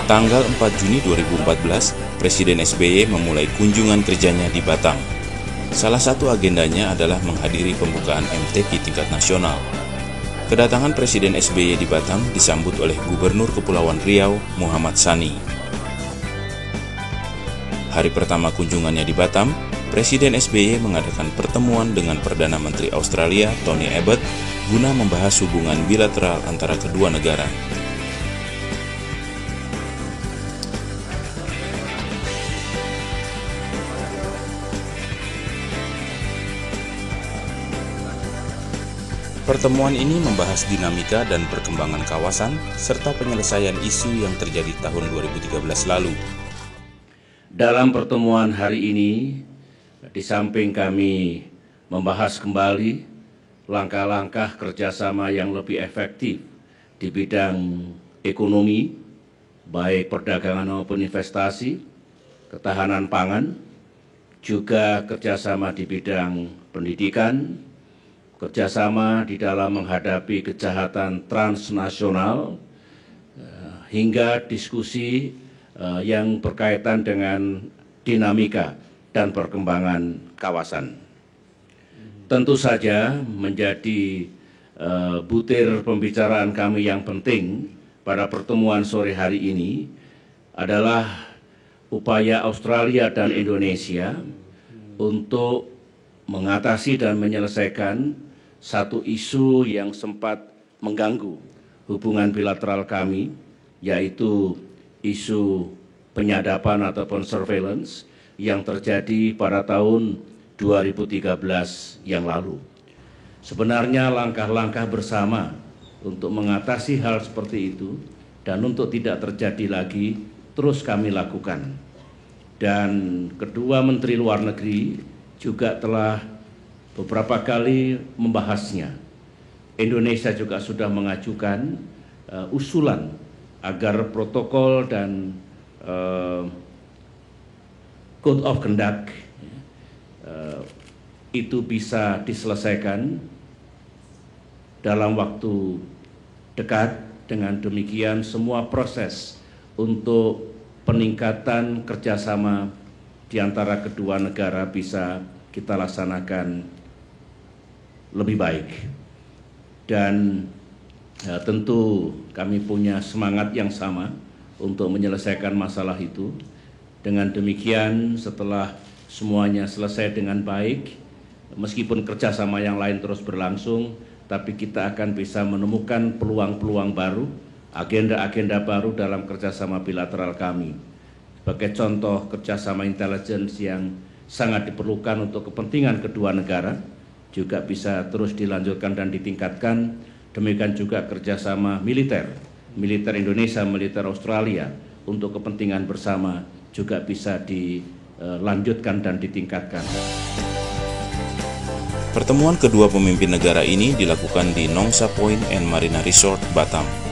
Tanggal 4 Juni 2014, Presiden SBY memulai kunjungan kerjanya di Batam. Salah satu agendanya adalah menghadiri pembukaan MTQ tingkat nasional. Kedatangan Presiden SBY di Batam disambut oleh Gubernur Kepulauan Riau, Muhammad Sani. Hari pertama kunjungannya di Batam, Presiden SBY mengadakan pertemuan dengan Perdana Menteri Australia, Tony Abbott, guna membahas hubungan bilateral antara kedua negara. Pertemuan ini membahas dinamika dan perkembangan kawasan serta penyelesaian isu yang terjadi tahun 2013 lalu. Dalam pertemuan hari ini, di samping kami membahas kembali langkah-langkah kerjasama yang lebih efektif di bidang ekonomi, baik perdagangan maupun investasi, ketahanan pangan, juga kerjasama di bidang pendidikan, kerjasama di dalam menghadapi kejahatan transnasional, hingga diskusi yang berkaitan dengan dinamika dan perkembangan kawasan. Tentu saja menjadi butir pembicaraan kami yang penting pada pertemuan sore hari ini adalah upaya Australia dan Indonesia untuk mengatasi dan menyelesaikan satu isu yang sempat mengganggu hubungan bilateral kami, yaitu isu penyadapan ataupun surveillance yang terjadi pada tahun 2013 yang lalu. Sebenarnya langkah-langkah bersama untuk mengatasi hal seperti itu dan untuk tidak terjadi lagi terus kami lakukan. Dan kedua Menteri Luar Negeri juga telah beberapa kali membahasnya. Indonesia juga sudah mengajukan usulan agar protokol dan code of conduct itu bisa diselesaikan dalam waktu dekat. Dengan demikian semua proses untuk peningkatan kerjasama di antara kedua negara bisa kita laksanakan lebih baik. Dan tentu kami punya semangat yang sama untuk menyelesaikan masalah itu. Dengan demikian setelah semuanya selesai dengan baik, meskipun kerjasama yang lain terus berlangsung, tapi kita akan bisa menemukan peluang-peluang baru, agenda-agenda baru dalam kerjasama bilateral kami. Sebagai contoh kerjasama intelligence yang sangat diperlukan untuk kepentingan kedua negara, juga bisa terus dilanjutkan dan ditingkatkan. Demikian juga kerjasama militer Indonesia, militer Australia untuk kepentingan bersama juga bisa dilanjutkan dan ditingkatkan. Pertemuan kedua pemimpin negara ini dilakukan di Nongsa Point and Marina Resort, Batam.